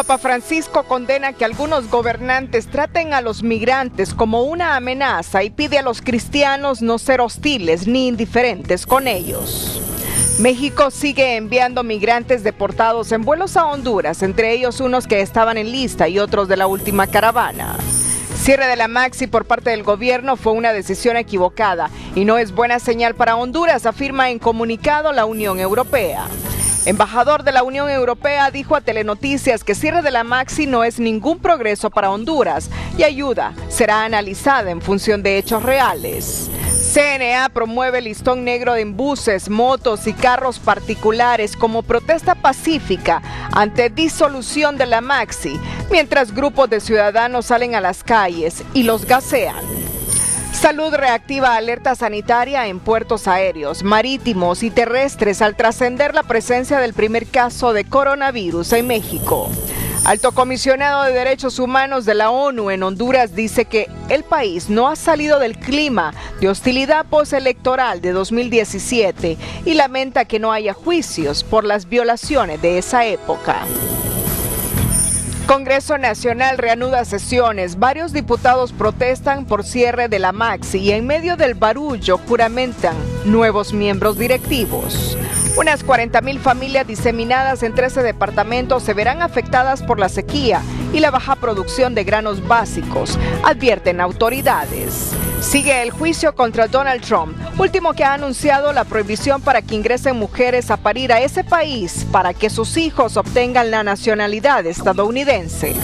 Papa Francisco condena que algunos gobernantes traten a los migrantes como una amenaza y pide a los cristianos no ser hostiles ni indiferentes con ellos. México sigue enviando migrantes deportados en vuelos a Honduras, entre ellos unos que estaban en lista y otros de la última caravana. Cierre de la Maxi por parte del gobierno fue una decisión equivocada y no es buena señal para Honduras, afirma en comunicado la Unión Europea. Embajador de la Unión Europea dijo a Telenoticias que cierre de la Maxi no es ningún progreso para Honduras y ayuda será analizada en función de hechos reales. CNA promueve listón negro en buses, motos y carros particulares como protesta pacífica ante disolución de la Maxi, mientras grupos de ciudadanos salen a las calles y los gasean. Salud reactiva alerta sanitaria en puertos aéreos, marítimos y terrestres al trascender la presencia del primer caso de coronavirus en México. Alto comisionado de Derechos Humanos de la ONU en Honduras dice que el país no ha salido del clima de hostilidad postelectoral de 2017 y lamenta que no haya juicios por las violaciones de esa época. Congreso Nacional reanuda sesiones. Varios diputados protestan por cierre de la Maxi y en medio del barullo juramentan nuevos miembros directivos. Unas 40,000 familias diseminadas en 13 departamentos se verán afectadas por la sequía y la baja producción de granos básicos, advierten autoridades. Sigue el juicio contra Donald Trump, último que ha anunciado la prohibición para que ingresen mujeres a parir a ese país para que sus hijos obtengan la nacionalidad estadounidense.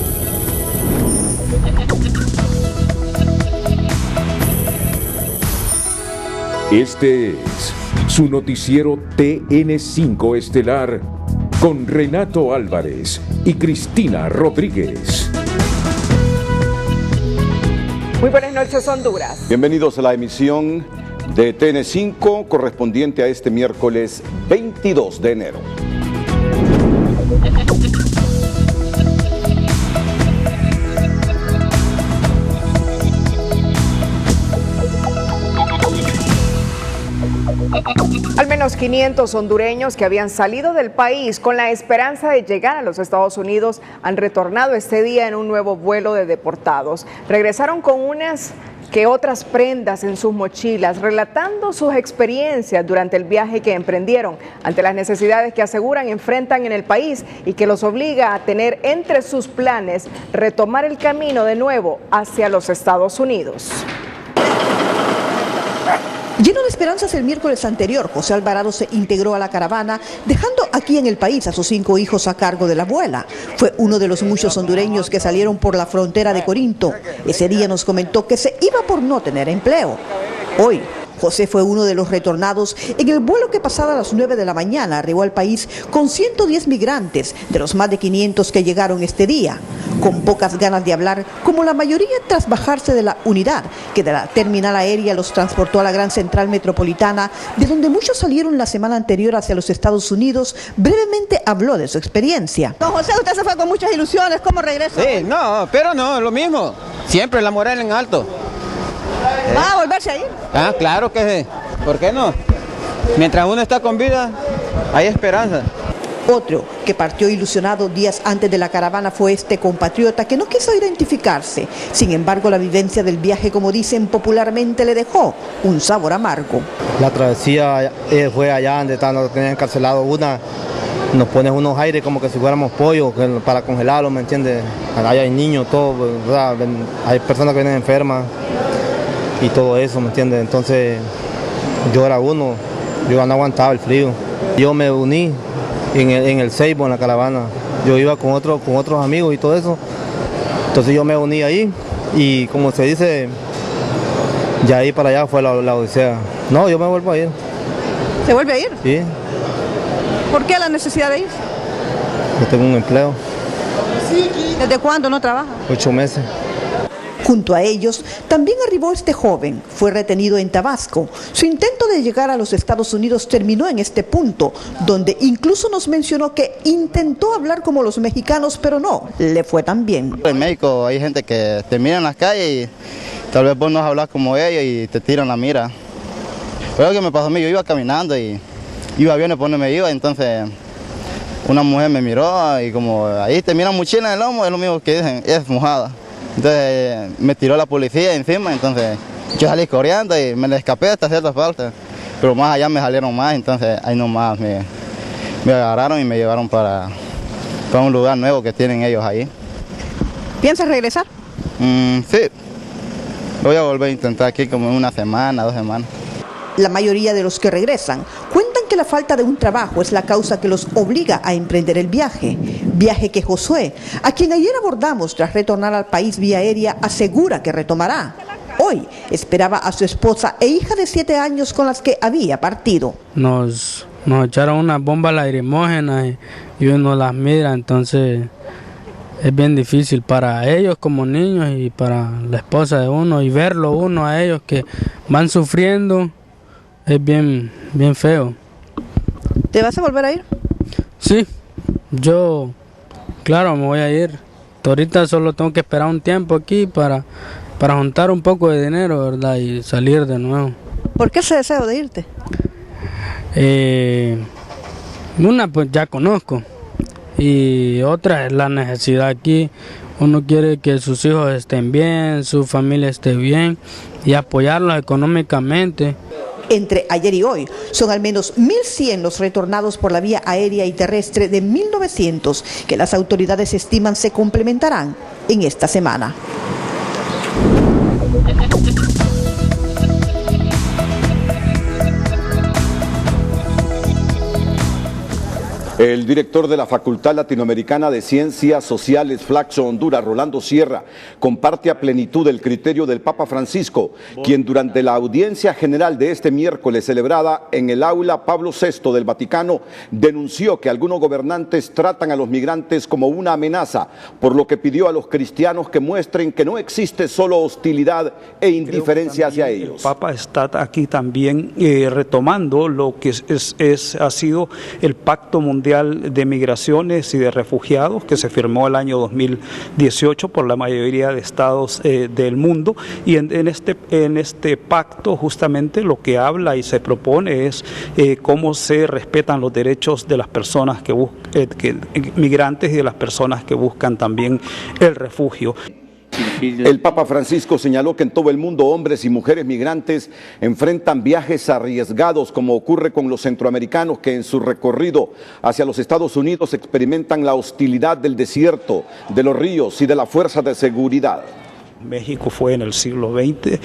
Este es su noticiero TN5 Estelar con Renato Álvarez y Cristina Rodríguez. Muy buenas noches, Honduras. Bienvenidos a la emisión de TN5 correspondiente a este miércoles 22 de enero. Al menos 500 hondureños que habían salido del país con la esperanza de llegar a los Estados Unidos han retornado este día en un nuevo vuelo de deportados. Regresaron con unas que otras prendas en sus mochilas, relatando sus experiencias durante el viaje que emprendieron ante las necesidades que aseguran enfrentan en el país y que los obliga a tener entre sus planes retomar el camino de nuevo hacia los Estados Unidos. Lleno de esperanzas el miércoles anterior, José Alvarado se integró a la caravana, dejando aquí en el país a sus 5 hijos a cargo de la abuela. Fue uno de los muchos hondureños que salieron por la frontera de Corinto. Ese día nos comentó que se iba por no tener empleo. Hoy, José fue uno de los retornados en el vuelo que pasada a las 9 de la mañana arribó al país con 110 migrantes, de los más de 500 que llegaron este día. Con pocas ganas de hablar, como la mayoría tras bajarse de la unidad, que de la terminal aérea los transportó a la gran central metropolitana, de donde muchos salieron la semana anterior hacia los Estados Unidos, brevemente habló de su experiencia. Don José, usted se fue con muchas ilusiones, ¿cómo regresa? Sí, no, pero no, lo mismo, siempre la moral en alto. ¿Va a volverse a ir? Ah, claro que sí, ¿por qué no? Mientras uno está con vida, hay esperanza. Otro que partió ilusionado días antes de la caravana fue este compatriota que no quiso identificarse. Sin embargo, la vivencia del viaje, como dicen popularmente, le dejó un sabor amargo. La travesía fue allá donde tenían encarcelado una. Nos pones unos aires como que si fuéramos pollos para congelarlos, ¿me entiendes? Allá hay niños, todo, ¿verdad? Hay personas que vienen enfermas y todo eso, ¿me entiendes? Entonces, yo era uno, yo no aguantaba el frío. Yo me uní en el Seibo, en la caravana. Yo iba con otros amigos y todo eso. Entonces yo me uní ahí y como se dice, ya ahí para allá fue la odisea. No, yo me vuelvo a ir. ¿Se vuelve a ir? Sí. ¿Por qué la necesidad de ir? Yo tengo un empleo. ¿Desde cuándo no trabaja? 8 meses. Junto a ellos, también arribó este joven, fue retenido en Tabasco. Su intento de llegar a los Estados Unidos terminó en este punto, donde incluso nos mencionó que intentó hablar como los mexicanos, pero no, le fue tan bien. En México hay gente que te mira en las calles y tal vez vos no hablas como ellos y te tiran la mira. Pero lo que me pasó a mí, yo iba caminando y iba bien por donde me iba, entonces una mujer me miró y como ahí te miran mochila en el lomo, es lo mismo que dicen, es mojada. Entonces me tiró la policía encima, entonces yo salí corriendo y me le escapé hasta cierta parte. Pero más allá me salieron más, entonces ahí nomás me agarraron y me llevaron para un lugar nuevo que tienen ellos ahí. ¿Piensas regresar? Sí, voy a volver a intentar aquí como en una semana, 2 semanas. La mayoría de los que regresan cuentan que la falta de un trabajo es la causa que los obliga a emprender el viaje que Josué, a quien ayer abordamos tras retornar al país vía aérea, asegura que retomará. Hoy esperaba a su esposa e hija de 7 años con las que había partido. Nos echaron una bomba lacrimógena y uno las mira, entonces es bien difícil para ellos como niños y para la esposa de uno, y verlo uno a ellos que van sufriendo es bien feo. ¿Te vas a volver a ir? Sí, yo claro me voy a ir. Ahorita solo tengo que esperar un tiempo aquí para juntar un poco de dinero, ¿verdad? Y salir de nuevo. ¿Por qué ese deseo de irte? Una pues ya conozco, y otra es la necesidad aquí. Uno quiere que sus hijos estén bien, su familia esté bien y apoyarlos económicamente. Entre ayer y hoy son al menos 1.100 los retornados por la vía aérea y terrestre de 1.900 que las autoridades estiman se complementarán en esta semana. El director de la Facultad Latinoamericana de Ciencias Sociales Flaxo Honduras, Rolando Sierra, comparte a plenitud el criterio del Papa Francisco, quien durante la audiencia general de este miércoles celebrada en el aula Pablo VI del Vaticano, denunció que algunos gobernantes tratan a los migrantes como una amenaza, por lo que pidió a los cristianos que muestren que no existe solo hostilidad e indiferencia hacia ellos. El Papa está aquí también retomando lo que ha sido el Pacto Mundial de Migraciones y de Refugiados que se firmó el año 2018 por la mayoría de estados del mundo, y en este pacto justamente lo que habla y se propone es cómo se respetan los derechos de las personas migrantes y de las personas que buscan también el refugio. El Papa Francisco señaló que en todo el mundo hombres y mujeres migrantes enfrentan viajes arriesgados, como ocurre con los centroamericanos que en su recorrido hacia los Estados Unidos experimentan la hostilidad del desierto, de los ríos y de las fuerzas de seguridad. México fue en el siglo XX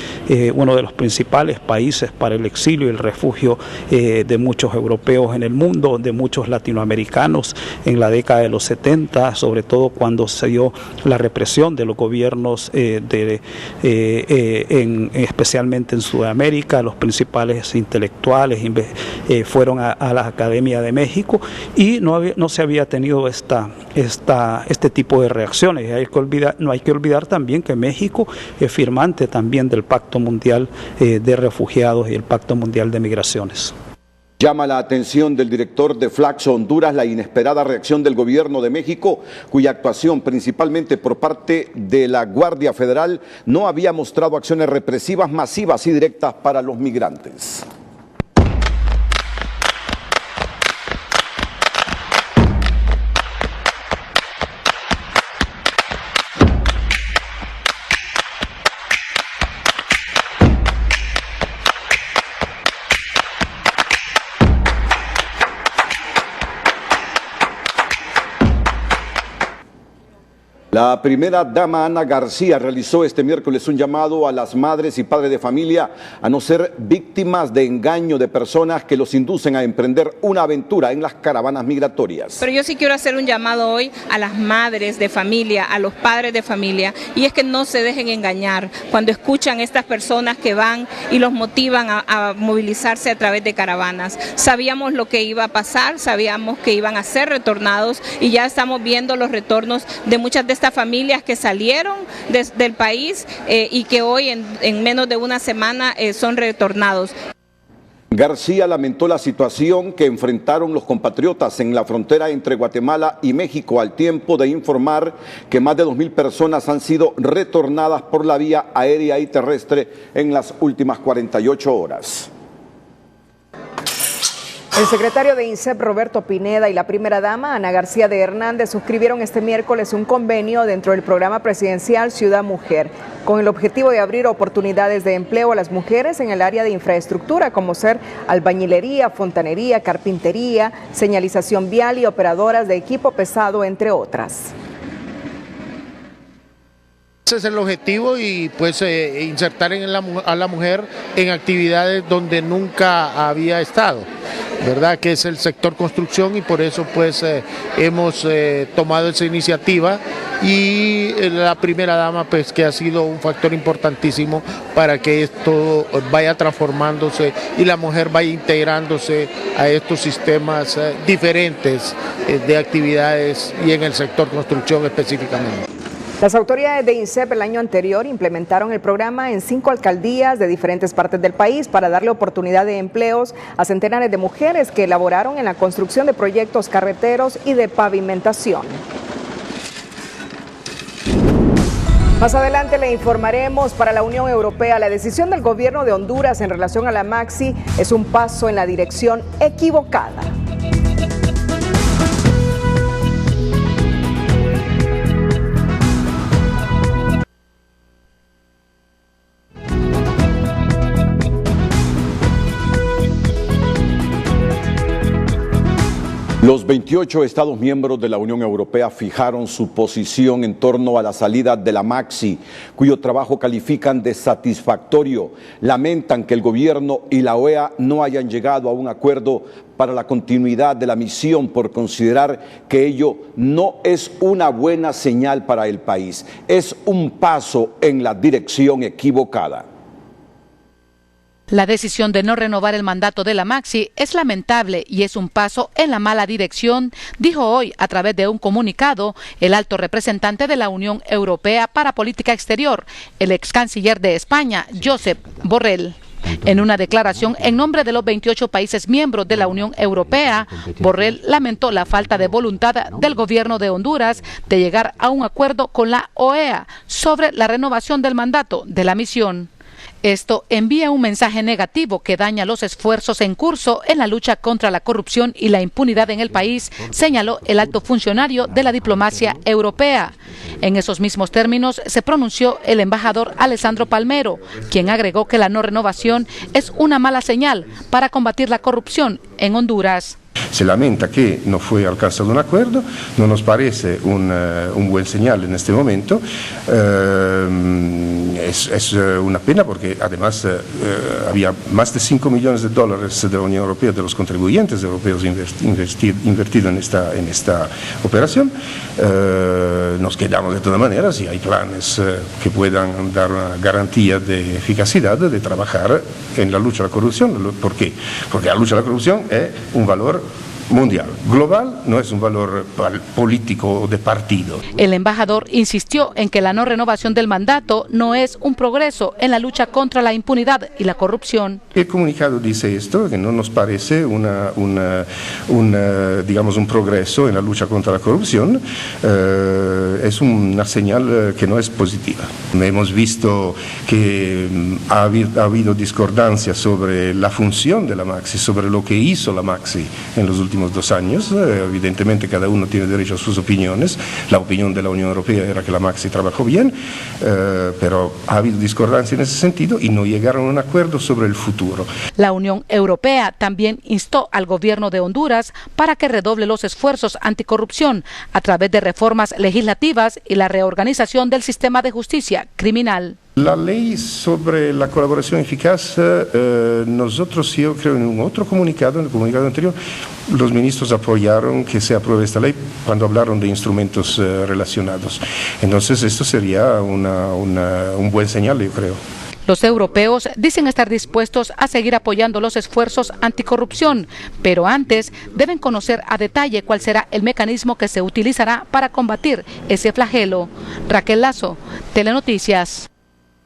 uno de los principales países para el exilio y el refugio de muchos europeos en el mundo, de muchos latinoamericanos en la década de los 70, sobre todo cuando se dio la represión de los gobiernos especialmente en Sudamérica. Los principales intelectuales fueron a la Academia de México y no se había tenido este tipo de reacciones. No hay que olvidar también que México es firmante también del Pacto Mundial de Refugiados y el Pacto Mundial de Migraciones. Llama la atención del director de Flaxo Honduras la inesperada reacción del gobierno de México, cuya actuación principalmente por parte de la Guardia Federal no había mostrado acciones represivas masivas y directas para los migrantes. La primera dama Ana García realizó este miércoles un llamado a las madres y padres de familia a no ser víctimas de engaño de personas que los inducen a emprender una aventura en las caravanas migratorias. Pero yo sí quiero hacer un llamado hoy a las madres de familia, a los padres de familia, y es que no se dejen engañar cuando escuchan estas personas que van y los motivan a movilizarse a través de caravanas. Sabíamos lo que iba a pasar, sabíamos que iban a ser retornados y ya estamos viendo los retornos de muchas de estas familias que salieron del país y que hoy en menos de una semana son retornados. García lamentó la situación que enfrentaron los compatriotas en la frontera entre Guatemala y México, al tiempo de informar que más de 2.000 personas han sido retornadas por la vía aérea y terrestre en las últimas 48 horas. El secretario de INSEP, Roberto Pineda, y la primera dama, Ana García de Hernández, suscribieron este miércoles un convenio dentro del programa presidencial Ciudad Mujer, con el objetivo de abrir oportunidades de empleo a las mujeres en el área de infraestructura, como ser albañilería, fontanería, carpintería, señalización vial y operadoras de equipo pesado, entre otras. Ese es el objetivo y pues insertar a la mujer en actividades donde nunca había estado, ¿verdad? Que es el sector construcción, y por eso pues hemos tomado esa iniciativa, y la primera dama pues que ha sido un factor importantísimo para que esto vaya transformándose y la mujer vaya integrándose a estos sistemas diferentes de actividades, y en el sector construcción específicamente. Las autoridades de INSEP el año anterior implementaron el programa en 5 alcaldías de diferentes partes del país para darle oportunidad de empleos a centenares de mujeres que elaboraron en la construcción de proyectos carreteros y de pavimentación. Más adelante le informaremos. Para la Unión Europea, la decisión del gobierno de Honduras en relación a la Maxi es un paso en la dirección equivocada. Los 28 Estados miembros de la Unión Europea fijaron su posición en torno a la salida de la Maxi, cuyo trabajo califican de satisfactorio. Lamentan que el gobierno y la OEA no hayan llegado a un acuerdo para la continuidad de la misión, por considerar que ello no es una buena señal para el país. Es un paso en la dirección equivocada. La decisión de no renovar el mandato de la Maxi es lamentable y es un paso en la mala dirección, dijo hoy a través de un comunicado el alto representante de la Unión Europea para Política Exterior, el ex canciller de España, Josep Borrell. En una declaración en nombre de los 28 países miembros de la Unión Europea, Borrell lamentó la falta de voluntad del gobierno de Honduras de llegar a un acuerdo con la OEA sobre la renovación del mandato de la misión. Esto envía un mensaje negativo que daña los esfuerzos en curso en la lucha contra la corrupción y la impunidad en el país, señaló el alto funcionario de la diplomacia europea. En esos mismos términos se pronunció el embajador Alessandro Palmero, quien agregó que la no renovación es una mala señal para combatir la corrupción en Honduras. Se lamenta que no fue alcanzado un acuerdo, no nos parece un buen señal en este momento. Es una pena porque además había más de 5 millones de dólares de la Unión Europea, de los contribuyentes europeos invertido en esta operación. Nos quedamos de todas maneras si hay planes que puedan dar una garantía de eficacidad de trabajar en la lucha a la corrupción. ¿Por qué? Porque la lucha a la corrupción es un valor mundial, global, no es un valor político o de partido. El embajador insistió en que la no renovación del mandato no es un progreso en la lucha contra la impunidad y la corrupción. El comunicado dice esto, que no nos parece digamos un progreso en la lucha contra la corrupción, es una señal que no es positiva. Hemos visto que ha habido discordancia sobre la función de la Maxi, sobre lo que hizo la Maxi en los últimos 2 años. Evidentemente cada uno tiene derecho a sus opiniones. La opinión de la Unión Europea era que la Maxi trabajó bien, pero ha habido discordancia en ese sentido y no llegaron a un acuerdo sobre el futuro. La Unión Europea también instó al gobierno de Honduras para que redoble los esfuerzos anticorrupción a través de reformas legislativas y la reorganización del sistema de justicia criminal. La ley sobre la colaboración eficaz, nosotros, yo creo, en un otro comunicado, en el comunicado anterior, los ministros apoyaron que se apruebe esta ley cuando hablaron de instrumentos relacionados. Entonces, esto sería un buen señal, yo creo. Los europeos dicen estar dispuestos a seguir apoyando los esfuerzos anticorrupción, pero antes deben conocer a detalle cuál será el mecanismo que se utilizará para combatir ese flagelo. Raquel Lazo, Telenoticias.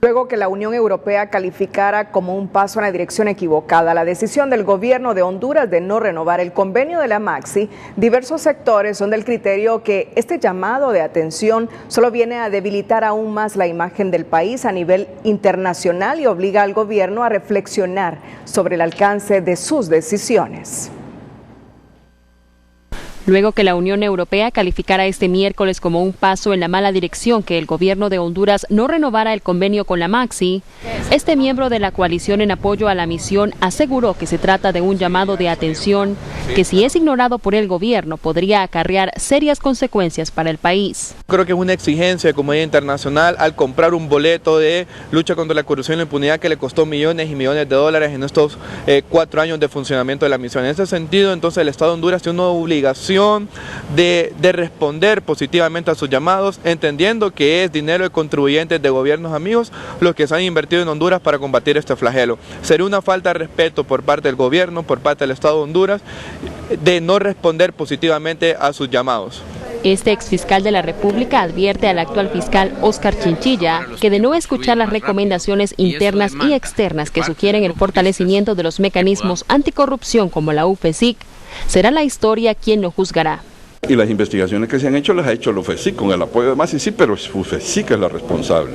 Luego que la Unión Europea calificara como un paso en la dirección equivocada la decisión del gobierno de Honduras de no renovar el convenio de la Maxi, diversos sectores son del criterio que este llamado de atención solo viene a debilitar aún más la imagen del país a nivel internacional y obliga al gobierno a reflexionar sobre el alcance de sus decisiones. Luego que la Unión Europea calificara este miércoles como un paso en la mala dirección que el gobierno de Honduras no renovara el convenio con la Maxi, este miembro de la coalición en apoyo a la misión aseguró que se trata de un llamado de atención que, si es ignorado por el gobierno, podría acarrear serias consecuencias para el país. Creo que es una exigencia de comunidad internacional al comprar un boleto de lucha contra la corrupción y la impunidad que le costó millones y millones de dólares en estos 4 años de funcionamiento de la misión. En ese sentido, entonces, el Estado de Honduras tiene una obligación de responder positivamente a sus llamados, entendiendo que es dinero de contribuyentes de gobiernos amigos los que se han invertido en Honduras para combatir este flagelo. Sería una falta de respeto por parte del gobierno, por parte del Estado de Honduras, de no responder positivamente a sus llamados. Este exfiscal de la República advierte al actual fiscal Óscar Chinchilla que, de no escuchar las recomendaciones internas y externas que sugieren el fortalecimiento de los mecanismos anticorrupción como la UFESIC, será la historia quien lo juzgará. Y las investigaciones que se han hecho las ha hecho la UFESIC con el apoyo de Maxi, sí, pero UFESIC es la responsable.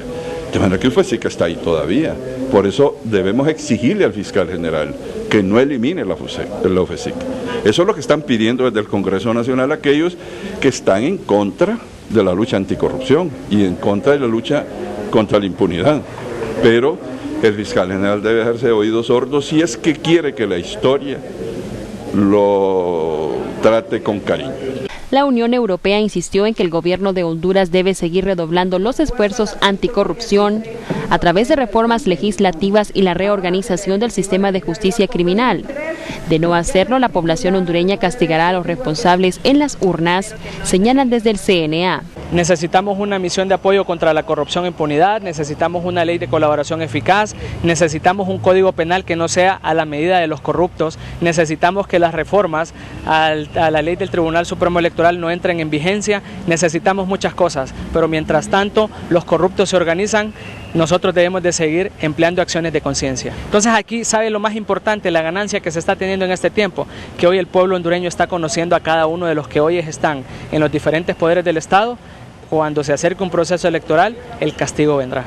De manera que UFESIC está ahí todavía. Por eso debemos exigirle al fiscal general que no elimine la UFESIC. Eso es lo que están pidiendo desde el Congreso Nacional aquellos que están en contra de la lucha anticorrupción y en contra de la lucha contra la impunidad. Pero el fiscal general debe dejarse de oídos sordos si es que quiere que la historia lo trate con cariño. La Unión Europea insistió en que el gobierno de Honduras debe seguir redoblando los esfuerzos anticorrupción a través de reformas legislativas y la reorganización del sistema de justicia criminal. De no hacerlo, la población hondureña castigará a los responsables en las urnas, señalan desde el CNA. Necesitamos una misión de apoyo contra la corrupción e impunidad, necesitamos una ley de colaboración eficaz, necesitamos un código penal que no sea a la medida de los corruptos, necesitamos que las reformas a la ley del Tribunal Supremo Electoral no entren en vigencia, necesitamos muchas cosas, pero mientras tanto los corruptos se organizan, nosotros debemos de seguir empleando acciones de conciencia. Entonces aquí, ¿sabe lo más importante, la ganancia que se está teniendo en este tiempo? Que hoy el pueblo hondureño está conociendo a cada uno de los que hoy están en los diferentes poderes del Estado. Cuando se acerque un proceso electoral, el castigo vendrá.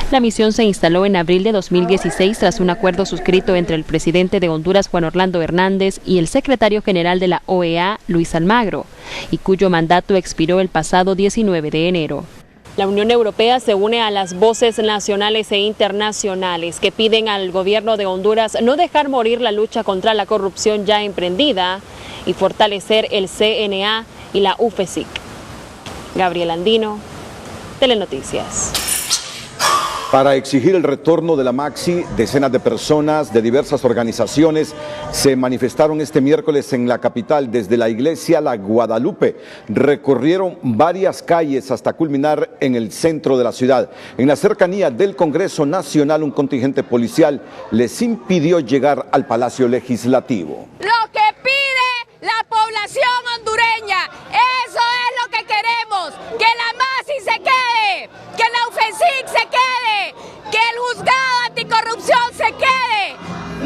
La misión se instaló en abril de 2016 tras un acuerdo suscrito entre el presidente de Honduras, Juan Orlando Hernández, y el secretario general de la OEA, Luis Almagro, y cuyo mandato expiró el pasado 19 de enero. La Unión Europea se une a las voces nacionales e internacionales que piden al gobierno de Honduras no dejar morir la lucha contra la corrupción ya emprendida y fortalecer el CNA y la UFESIC. Gabriel Andino, Telenoticias. Para exigir el retorno de la Maxi, decenas de personas de diversas organizaciones se manifestaron este miércoles en la capital desde la iglesia La Guadalupe. Recorrieron varias calles hasta culminar en el centro de la ciudad. En la cercanía del Congreso Nacional, un contingente policial les impidió llegar al Palacio Legislativo. Lo que pide la población hondureña, eso es lo que queremos, que la Maxi se quede, que la UFESIC se quede, que el juzgado anticorrupción se quede.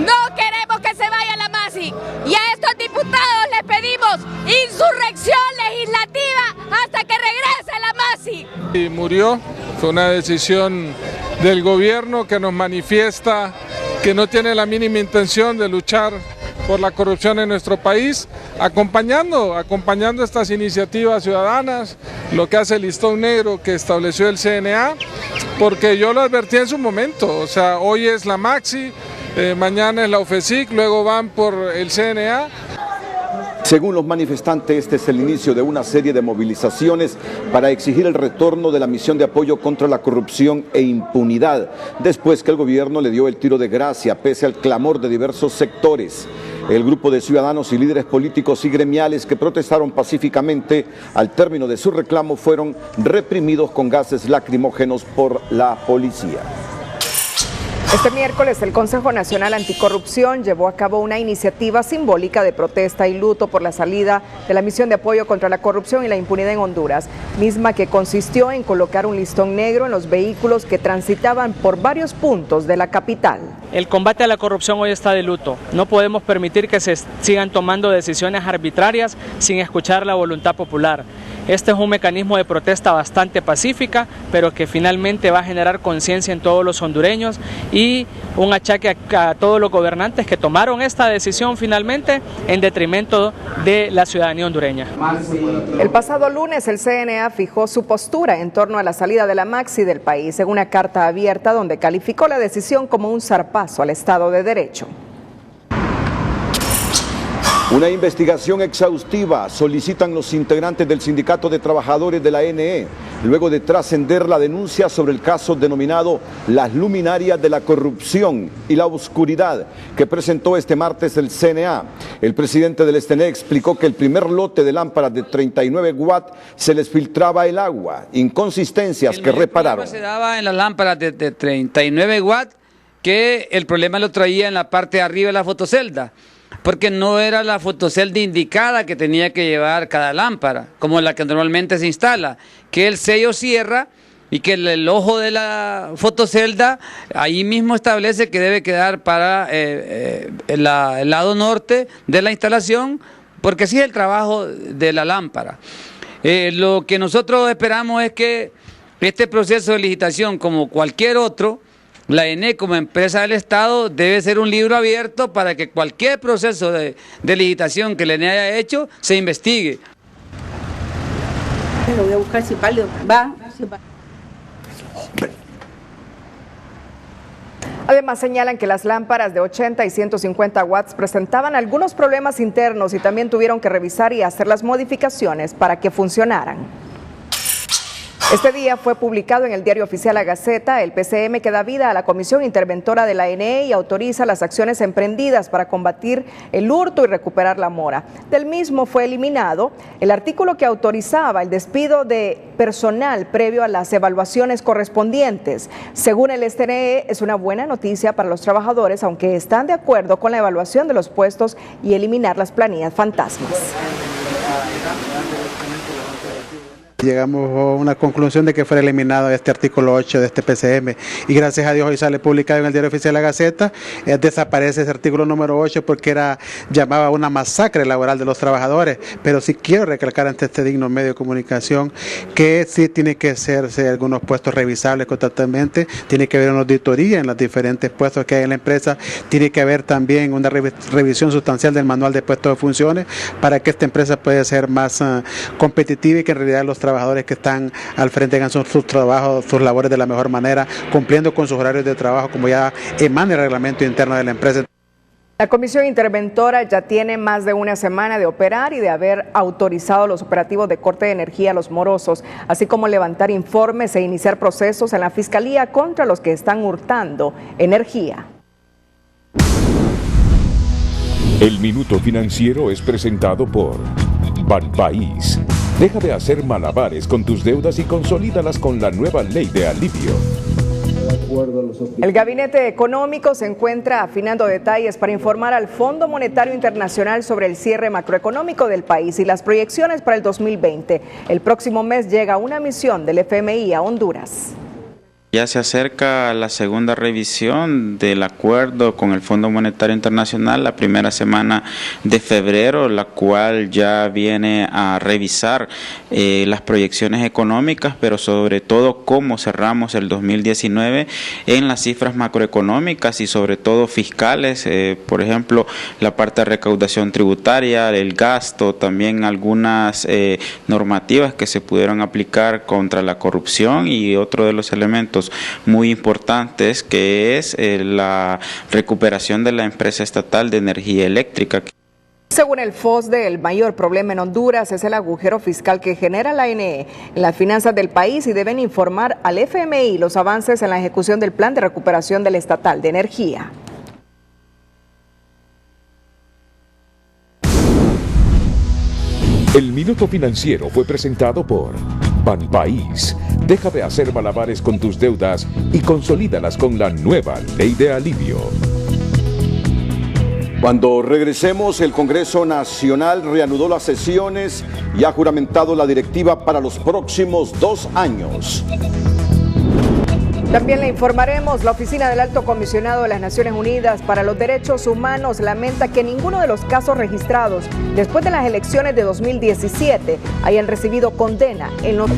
No queremos que se vaya la Maxi y a estos diputados les pedimos insurrección legislativa hasta que regrese la Maxi. Y murió, fue una decisión del gobierno que nos manifiesta que no tiene la mínima intención de luchar por la corrupción en nuestro país, acompañando estas iniciativas ciudadanas, lo que hace el listón negro que estableció el CNA, porque yo lo advertí en su momento, o sea, hoy es la Maxi, mañana es la UFESIC, luego van por el CNA. Según los manifestantes, este es el inicio de una serie de movilizaciones para exigir el retorno de la misión de apoyo contra la corrupción e impunidad, después que el gobierno le dio el tiro de gracia, pese al clamor de diversos sectores. El grupo de ciudadanos y líderes políticos y gremiales que protestaron pacíficamente al término de su reclamo fueron reprimidos con gases lacrimógenos por la policía. Este miércoles el Consejo Nacional Anticorrupción llevó a cabo una iniciativa simbólica de protesta y luto por la salida de la misión de apoyo contra la corrupción y la impunidad en Honduras, misma que consistió en colocar un listón negro en los vehículos que transitaban por varios puntos de la capital. El combate a la corrupción hoy está de luto. No podemos permitir que se sigan tomando decisiones arbitrarias sin escuchar la voluntad popular. Este es un mecanismo de protesta bastante pacífica, pero que finalmente va a generar conciencia en todos los hondureños y un achaque a todos los gobernantes que tomaron esta decisión finalmente en detrimento de la ciudadanía hondureña. El pasado lunes el CNA fijó su postura en torno a la salida de la Maxi del país en una carta abierta donde calificó la decisión como un zarpazo al Estado de Derecho. Una investigación exhaustiva solicitan los integrantes del Sindicato de Trabajadores de la ANE, luego de trascender la denuncia sobre el caso denominado Las Luminarias de la Corrupción y la Oscuridad, que presentó este martes el CNA. El presidente del STN explicó que el primer lote de lámparas de 39 watts se les filtraba el agua, inconsistencias que repararon. Se daba en las lámparas de 39 watts, que el problema lo traía en la parte de arriba de la fotocelda, porque no era la fotocelda indicada que tenía que llevar cada lámpara, como la que normalmente se instala, que el sello cierra y que el ojo de la fotocelda ahí mismo establece que debe quedar para el lado norte de la instalación, porque así es el trabajo de la lámpara. Lo que nosotros esperamos es que este proceso de licitación, como cualquier otro, la ENE como empresa del Estado debe ser un libro abierto para que cualquier proceso de licitación que la ENE haya hecho se investigue. Lo voy a buscar si válido. Va. Además señalan que las lámparas de 80 y 150 watts presentaban algunos problemas internos y también tuvieron que revisar y hacer las modificaciones para que funcionaran. Este día fue publicado en el Diario Oficial La Gaceta el PCM que da vida a la Comisión Interventora de la ANE y autoriza las acciones emprendidas para combatir el hurto y recuperar la mora. Del mismo fue eliminado el artículo que autorizaba el despido de personal previo a las evaluaciones correspondientes. Según el STNE, es una buena noticia para los trabajadores, aunque están de acuerdo con la evaluación de los puestos y eliminar las planillas fantasmas. Llegamos a una conclusión de que fuera eliminado este artículo 8 de este PCM y gracias a Dios hoy sale publicado en el Diario Oficial La Gaceta. Desaparece ese artículo número 8 porque llamaba una masacre laboral de los trabajadores, pero sí quiero recalcar ante este digno medio de comunicación que sí tiene que hacerse algunos puestos revisables constantemente, tiene que haber una auditoría en los diferentes puestos que hay en la empresa, tiene que haber también una revisión sustancial del manual de puestos de funciones para que esta empresa pueda ser más competitiva y que en realidad los trabajadores que están al frente hagan sus trabajos, sus labores de la mejor manera, cumpliendo con sus horarios de trabajo como ya emana el reglamento interno de la empresa. La Comisión Interventora ya tiene más de una semana de operar y de haber autorizado los operativos de corte de energía a los morosos, así como levantar informes e iniciar procesos en la Fiscalía contra los que están hurtando energía. El Minuto Financiero es presentado por Banpaís. Deja de hacer malabares con tus deudas y consolídalas con la nueva ley de alivio. El Gabinete Económico se encuentra afinando detalles para informar al Fondo Monetario Internacional sobre el cierre macroeconómico del país y las proyecciones para el 2020. El próximo mes llega una misión del FMI a Honduras. Ya se acerca la segunda revisión del acuerdo con el Fondo Monetario Internacional, la primera semana de febrero, la cual ya viene a revisar las proyecciones económicas, pero sobre todo cómo cerramos el 2019 en las cifras macroeconómicas y sobre todo fiscales, por ejemplo, la parte de recaudación tributaria, el gasto, también algunas normativas que se pudieron aplicar contra la corrupción y otro de los elementos muy importantes que es la recuperación de la empresa estatal de energía eléctrica. Según el FOSDE, el mayor problema en Honduras es el agujero fiscal que genera la ANE en las finanzas del país y deben informar al FMI los avances en la ejecución del plan de recuperación del estatal de energía. El Minuto Financiero fue presentado por Banpaís. Deja de hacer malabares con tus deudas y consolídalas con la nueva ley de alivio. Cuando regresemos, el Congreso Nacional reanudó las sesiones y ha juramentado la directiva para los próximos 2 años. También le informaremos, la Oficina del Alto Comisionado de las Naciones Unidas para los Derechos Humanos lamenta que ninguno de los casos registrados después de las elecciones de 2017 hayan recibido condena en los...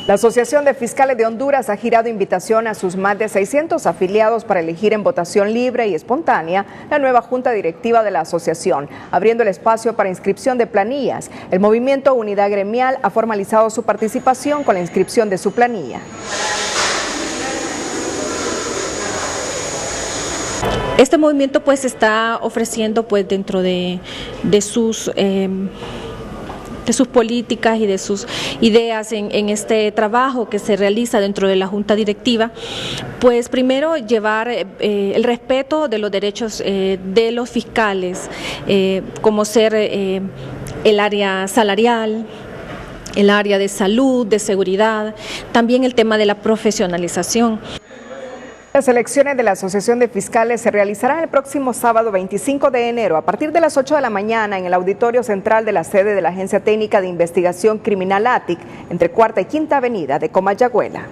La Asociación de Fiscales de Honduras ha girado invitación a sus más de 600 afiliados para elegir en votación libre y espontánea la nueva junta directiva de la asociación, abriendo el espacio para inscripción de planillas. El movimiento Unidad Gremial ha formalizado su participación con la inscripción de su planilla. Este movimiento pues está ofreciendo pues dentro de sus políticas y de sus ideas en este trabajo que se realiza dentro de la Junta Directiva, pues primero llevar el respeto de los derechos de los fiscales, como ser el área salarial, el área de salud, de seguridad, también el tema de la profesionalización. Las elecciones de la Asociación de Fiscales se realizarán el próximo sábado 25 de enero a partir de las 8 de la mañana en el auditorio central de la sede de la Agencia Técnica de Investigación Criminal ATIC, entre Cuarta y Quinta Avenida de Comayagüela.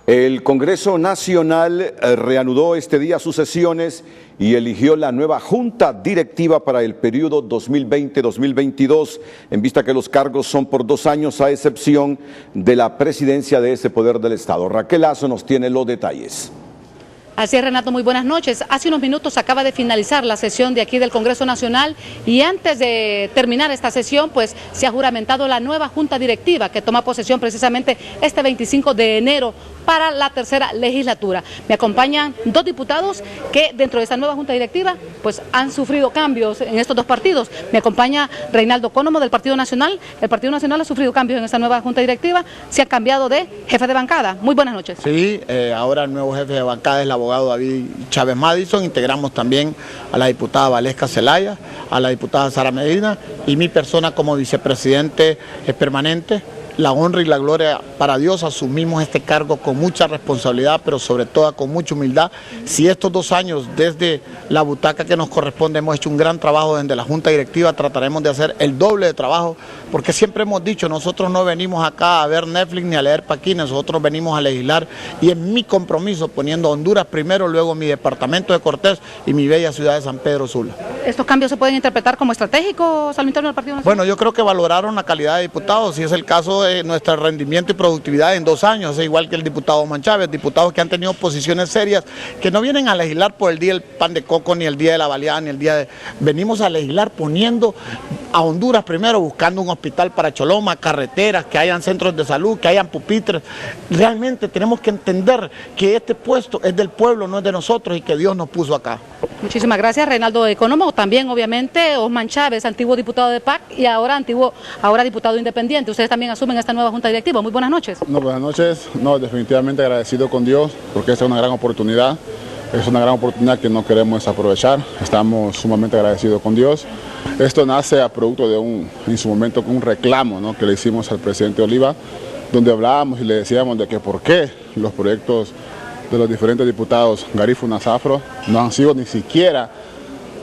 El Congreso Nacional reanudó este día sus sesiones y eligió la nueva Junta Directiva para el periodo 2020-2022, en vista que los cargos son por 2 años a excepción de la presidencia de ese poder del Estado. Raquel Lazo nos tiene los detalles. Así es, Renato, muy buenas noches. Hace unos minutos acaba de finalizar la sesión de aquí del Congreso Nacional y antes de terminar esta sesión, pues se ha juramentado la nueva Junta Directiva que toma posesión precisamente este 25 de enero para la tercera legislatura. Me acompañan 2 diputados que dentro de esta nueva Junta Directiva pues han sufrido cambios en estos 2 partidos. Me acompaña Reinaldo Cónomo del Partido Nacional. El Partido Nacional ha sufrido cambios en esta nueva Junta Directiva. Se ha cambiado de jefe de bancada. Muy buenas noches. Sí, ahora el nuevo jefe de bancada es el abogado David Chávez Madison. Integramos también a la diputada Valesca Zelaya, a la diputada Sara Medina y mi persona como vicepresidente permanente. La honra y la gloria para Dios, asumimos este cargo con mucha responsabilidad, pero sobre todo con mucha humildad. Si estos 2 años desde la butaca que nos corresponde hemos hecho un gran trabajo desde la Junta Directiva, trataremos de hacer el doble de trabajo, porque siempre hemos dicho, nosotros no venimos acá a ver Netflix ni a leer paquines, nosotros venimos a legislar y es mi compromiso poniendo a Honduras primero, luego mi departamento de Cortés y mi bella ciudad de San Pedro Sula. ¿Estos cambios se pueden interpretar como estratégicos al interno del Partido Nacional? Bueno, yo creo que valoraron la calidad de diputados, si es el caso de nuestro rendimiento y productividad en 2 años, es igual que el diputado Osman Chávez, diputados que han tenido posiciones serias, que no vienen a legislar por el día del pan de coco, ni el día de la baleada, ni el día de... Venimos a legislar poniendo a Honduras primero, buscando un hospital para Choloma, carreteras, que hayan centros de salud, que hayan pupitres. Realmente tenemos que entender que este puesto es del pueblo, no es de nosotros y que Dios nos puso acá. Muchísimas gracias, Reinaldo Economo. También, obviamente, Osman Chávez, antiguo diputado de PAC y ahora diputado independiente. Ustedes también asumen esta nueva Junta Directiva. Muy buenas noches. No, buenas noches. No, definitivamente agradecido con Dios porque esta es una gran oportunidad. Es una gran oportunidad que no queremos desaprovechar. Estamos sumamente agradecidos con Dios. Esto nace a producto de en su momento, un reclamo, ¿no?, que le hicimos al presidente Oliva, donde hablábamos y le decíamos de que por qué los proyectos de los diferentes diputados Garífuna Zafro no han sido ni siquiera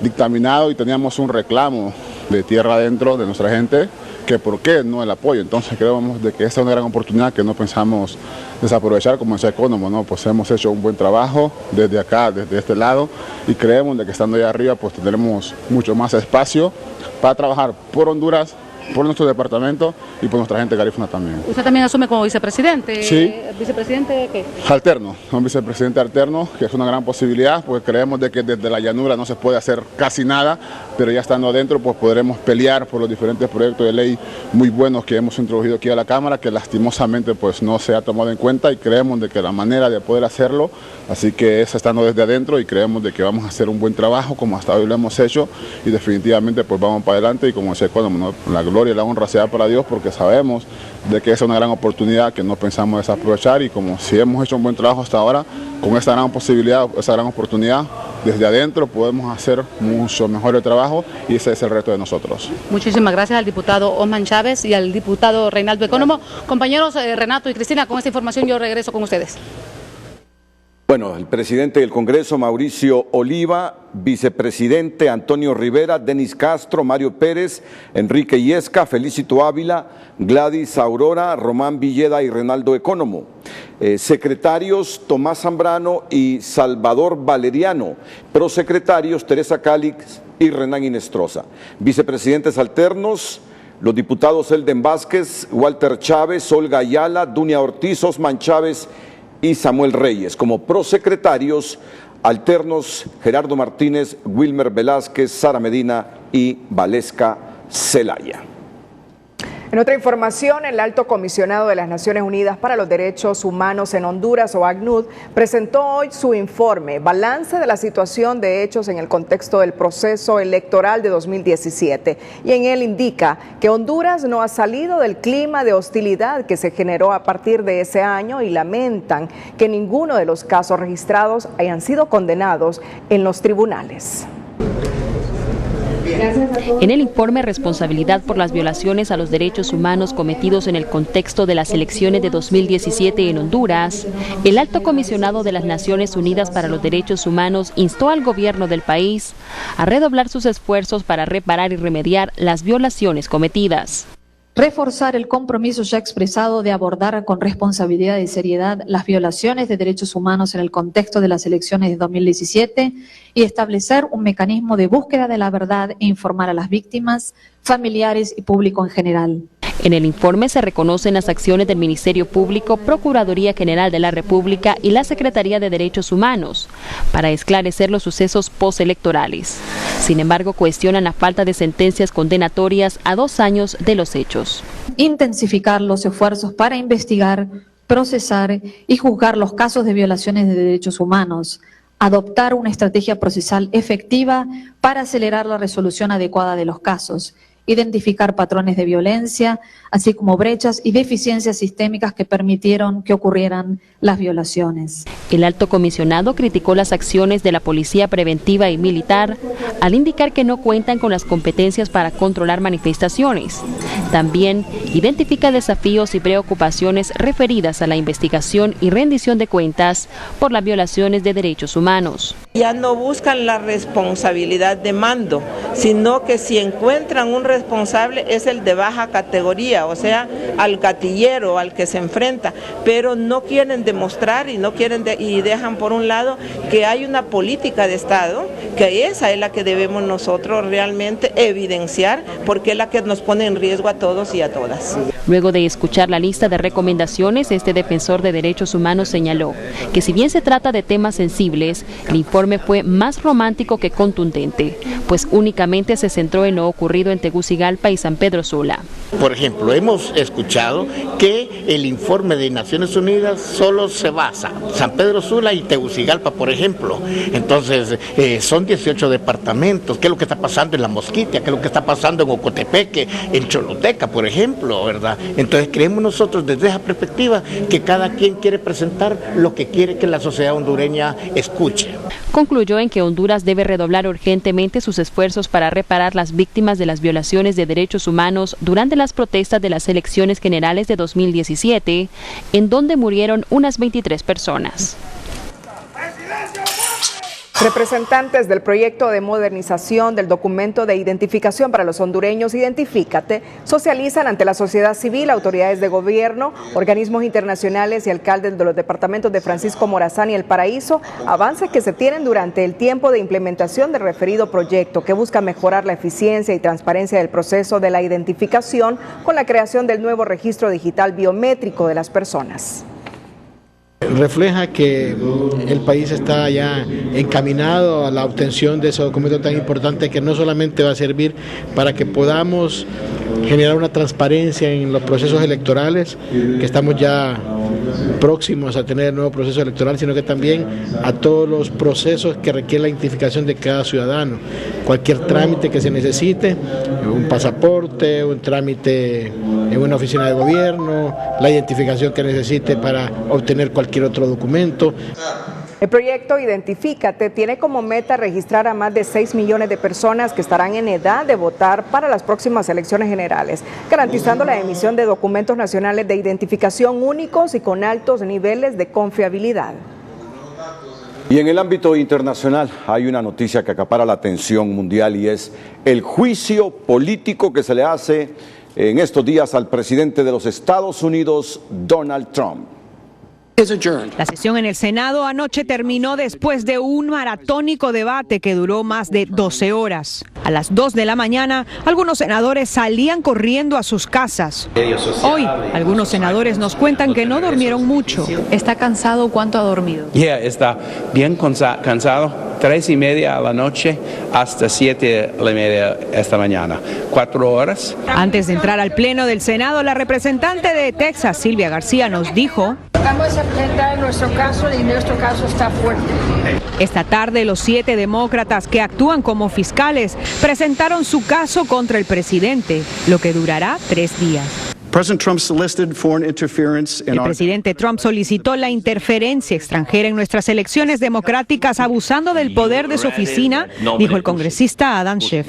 dictaminados y teníamos un reclamo de tierra adentro de nuestra gente, que por qué no el apoyo. Entonces creemos de que esta es una gran oportunidad que no pensamos desaprovechar, como decía Economo, ¿no? Pues hemos hecho un buen trabajo desde acá, desde este lado, y creemos de que estando allá arriba pues tendremos mucho más espacio para trabajar por Honduras, por nuestro departamento y por nuestra gente garífuna también. ¿Usted también asume como vicepresidente? Sí. ¿Vicepresidente qué? Alterno, un vicepresidente alterno, que es una gran posibilidad, porque creemos de que desde la llanura no se puede hacer casi nada, pero ya estando adentro pues podremos pelear por los diferentes proyectos de ley muy buenos que hemos introducido aquí a la Cámara, que lastimosamente pues no se ha tomado en cuenta, y creemos de que la manera de poder hacerlo, así que es estando desde adentro, y creemos de que vamos a hacer un buen trabajo como hasta hoy lo hemos hecho, y definitivamente pues vamos para adelante, y como decía Economo, ¿no?, la gloria y la honra sea para Dios, porque sabemos de que es una gran oportunidad que no pensamos desaprovechar, y como si hemos hecho un buen trabajo hasta ahora, con esta gran posibilidad, esa gran oportunidad, desde adentro podemos hacer mucho mejor el trabajo, y ese es el reto de nosotros. Muchísimas gracias al diputado Osman Chávez y al diputado Reinaldo Economo. Compañeros Renato y Cristina, con esta información yo regreso con ustedes. Bueno, el presidente del Congreso, Mauricio Oliva, vicepresidente Antonio Rivera, Denis Castro, Mario Pérez, Enrique Yesca, Felicito Ávila, Gladys Aurora, Román Villeda y Renaldo Ecónomo. Secretarios Tomás Zambrano y Salvador Valeriano. Prosecretarios Teresa Cálix y Renan Inestrosa. Vicepresidentes alternos, los diputados Elden Vázquez, Walter Chávez, Olga Ayala, Dunia Ortiz, Osman Chávez y Samuel Reyes. Como prosecretarios alternos, Gerardo Martínez, Wilmer Velázquez, Sara Medina y Valesca Zelaya. En otra información, el Alto Comisionado de las Naciones Unidas para los Derechos Humanos en Honduras, o ACNUD, presentó hoy su informe, Balance de la situación de hechos en el contexto del proceso electoral de 2017. Y en él indica que Honduras no ha salido del clima de hostilidad que se generó a partir de ese año y lamentan que ninguno de los casos registrados hayan sido condenados en los tribunales. En el informe Responsabilidad por las violaciones a los derechos humanos cometidos en el contexto de las elecciones de 2017 en Honduras, el Alto Comisionado de las Naciones Unidas para los Derechos Humanos instó al gobierno del país a redoblar sus esfuerzos para reparar y remediar las violaciones cometidas. Reforzar el compromiso ya expresado de abordar con responsabilidad y seriedad las violaciones de derechos humanos en el contexto de las elecciones de 2017 y establecer un mecanismo de búsqueda de la verdad e informar a las víctimas, familiares y público en general. En el informe se reconocen las acciones del Ministerio Público, Procuraduría General de la República y la Secretaría de Derechos Humanos para esclarecer los sucesos postelectorales. Sin embargo, cuestionan la falta de sentencias condenatorias a 2 años de los hechos. Intensificar los esfuerzos para investigar, procesar y juzgar los casos de violaciones de derechos humanos. Adoptar una estrategia procesal efectiva para acelerar la resolución adecuada de los casos. Identificar patrones de violencia, así como brechas y deficiencias sistémicas que permitieron que ocurrieran las violaciones. El Alto Comisionado criticó las acciones de la Policía Preventiva y Militar al indicar que no cuentan con las competencias para controlar manifestaciones. También identifica desafíos y preocupaciones referidas a la investigación y rendición de cuentas por las violaciones de derechos humanos. Ya no buscan la responsabilidad de mando, sino que si encuentran un responsable es el de baja categoría, o sea, al gatillero, al que se enfrenta, pero no quieren demostrar y no quieren y dejan por un lado que hay una política de Estado, que esa es la que debemos nosotros realmente evidenciar, porque es la que nos pone en riesgo a todos y a todas. Luego de escuchar la lista de recomendaciones, este defensor de derechos humanos señaló que si bien se trata de temas sensibles, el informe fue más romántico que contundente, pues únicamente se centró en lo ocurrido en Tegucigalpa y San Pedro Sula. Por ejemplo, hemos escuchado que el informe de Naciones Unidas solo se basa en San Pedro Sula y Tegucigalpa, por ejemplo. Entonces, son 18 departamentos. ¿Qué es lo que está pasando en La Mosquitia? ¿Qué es lo que está pasando en Ocotepeque, en Choluteca, por ejemplo, verdad? Entonces, creemos nosotros desde esa perspectiva que cada quien quiere presentar lo que quiere que la sociedad hondureña escuche. Concluyó en que Honduras debe redoblar urgentemente sus esfuerzos para reparar las víctimas de las violaciones de derechos humanos durante las protestas de las elecciones generales de 2017, en donde murieron unas 23 personas. Representantes del proyecto de modernización del documento de identificación para los hondureños Identifícate socializan ante la sociedad civil, autoridades de gobierno, organismos internacionales y alcaldes de los departamentos de Francisco Morazán y El Paraíso avances que se tienen durante el tiempo de implementación del referido proyecto, que busca mejorar la eficiencia y transparencia del proceso de la identificación con la creación del nuevo registro digital biométrico de las personas. Refleja que el país está ya encaminado a la obtención de ese documento tan importante que no solamente va a servir para que podamos generar una transparencia en los procesos electorales, que estamos ya próximos a tener el nuevo proceso electoral, sino que también a todos los procesos que requieren la identificación de cada ciudadano. Cualquier trámite que se necesite, un pasaporte, un trámite en una oficina de gobierno, la identificación que necesite para obtener cualquier otro documento. El proyecto Identifícate tiene como meta registrar a más de 6 millones de personas que estarán en edad de votar para las próximas elecciones generales, garantizando la emisión de documentos nacionales de identificación únicos y con altos niveles de confiabilidad. Y en el ámbito internacional hay una noticia que acapara la atención mundial y es el juicio político que se le hace en estos días al presidente de los Estados Unidos, Donald Trump. La sesión en el Senado anoche terminó después de un maratónico debate que duró más de 12 horas. A las 2 de la mañana, algunos senadores salían corriendo a sus casas. Hoy, algunos senadores nos cuentan que no durmieron mucho. ¿Está cansado? ¿Cuánto ha dormido? Está bien cansado. 3:30 a la noche hasta 7:30 esta mañana. 4 horas. Antes de entrar al pleno del Senado, la representante de Texas, Silvia García, nos dijo: Vamos a presentar nuestro caso y nuestro caso está fuerte. Esta tarde, los 7 demócratas que actúan como fiscales presentaron su caso contra el presidente, lo que durará 3 días. El presidente Trump solicitó la interferencia extranjera en nuestras elecciones democráticas abusando del poder de su oficina, dijo el congresista Adam Schiff.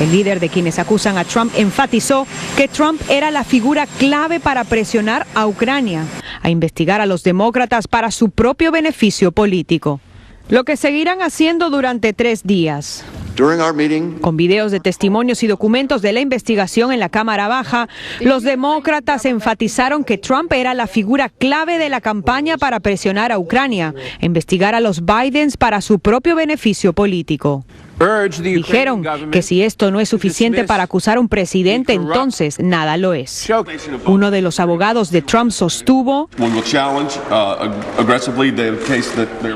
El líder de quienes acusan a Trump enfatizó que Trump era la figura clave para presionar a Ucrania a investigar a los demócratas para su propio beneficio político, lo que seguirán haciendo durante 3 días. Con videos de testimonios y documentos de la investigación en la Cámara Baja, los demócratas enfatizaron que Trump era la figura clave de la campaña para presionar a Ucrania, a investigar a los Bidens para su propio beneficio político. Dijeron que si esto no es suficiente para acusar a un presidente, entonces nada lo es. Uno de los abogados de Trump sostuvo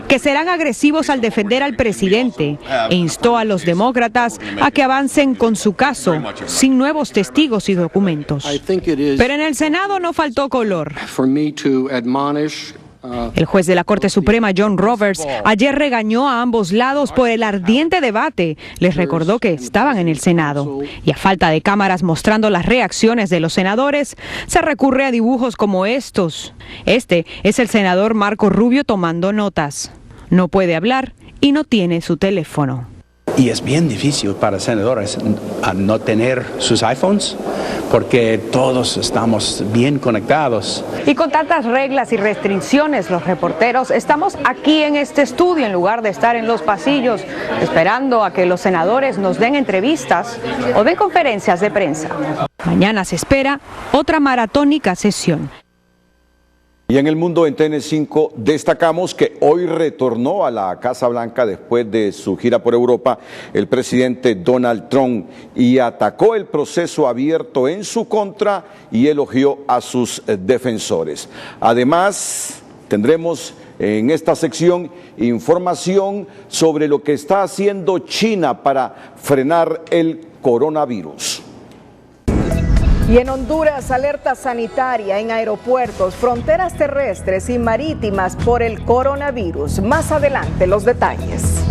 que serán agresivos al defender al presidente e instó a los demócratas a que avancen con su caso sin nuevos testigos y documentos. Pero en el Senado no faltó color. El juez de la Corte Suprema, John Roberts, ayer regañó a ambos lados por el ardiente debate. Les recordó que estaban en el Senado. Y a falta de cámaras mostrando las reacciones de los senadores, se recurre a dibujos como estos. Este es el senador Marco Rubio tomando notas. No puede hablar y no tiene su teléfono. Y es bien difícil para senadores no tener sus iPhones porque todos estamos bien conectados. Y con tantas reglas y restricciones, los reporteros estamos aquí en este estudio en lugar de estar en los pasillos esperando a que los senadores nos den entrevistas o den conferencias de prensa. Mañana se espera otra maratónica sesión. Y en el mundo, en TN5, destacamos que hoy retornó a la Casa Blanca después de su gira por Europa el presidente Donald Trump y atacó el proceso abierto en su contra y elogió a sus defensores. Además, tendremos en esta sección información sobre lo que está haciendo China para frenar el coronavirus. Y en Honduras, alerta sanitaria en aeropuertos, fronteras terrestres y marítimas por el coronavirus. Más adelante los detalles.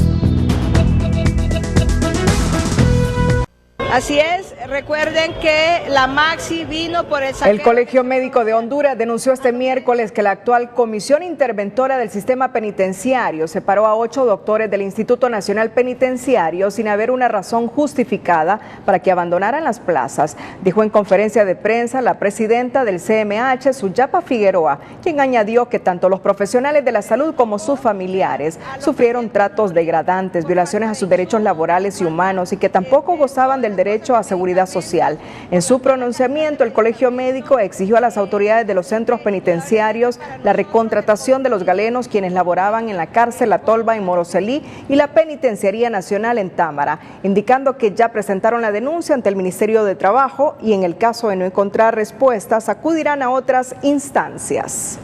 Así es, recuerden que la Maxi vino por el saqueo. El Colegio Médico de Honduras denunció este miércoles que la actual Comisión Interventora del Sistema Penitenciario separó a 8 doctores del Instituto Nacional Penitenciario sin haber una razón justificada para que abandonaran las plazas, dijo en conferencia de prensa la presidenta del CMH, Suyapa Figueroa, quien añadió que tanto los profesionales de la salud como sus familiares sufrieron tratos degradantes, violaciones a sus derechos laborales y humanos y que tampoco gozaban del derecho a seguridad social. En su pronunciamiento, el Colegio Médico exigió a las autoridades de los centros penitenciarios la recontratación de los galenos quienes laboraban en la cárcel La Tolva en Moroselí y la Penitenciaría Nacional en Támara, indicando que ya presentaron la denuncia ante el Ministerio de Trabajo y en el caso de no encontrar respuestas acudirán a otras instancias.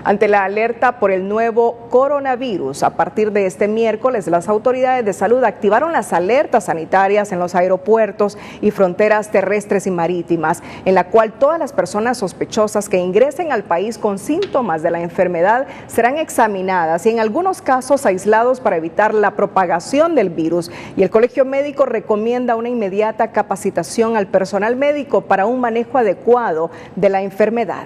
Ante la alerta por el nuevo coronavirus, a partir de este miércoles, las autoridades de salud activaron las alertas sanitarias en los aeropuertos y fronteras terrestres y marítimas, en la cual todas las personas sospechosas que ingresen al país con síntomas de la enfermedad serán examinadas y en algunos casos aislados para evitar la propagación del virus. Y el Colegio Médico recomienda una inmediata capacitación al personal médico para un manejo adecuado de la enfermedad.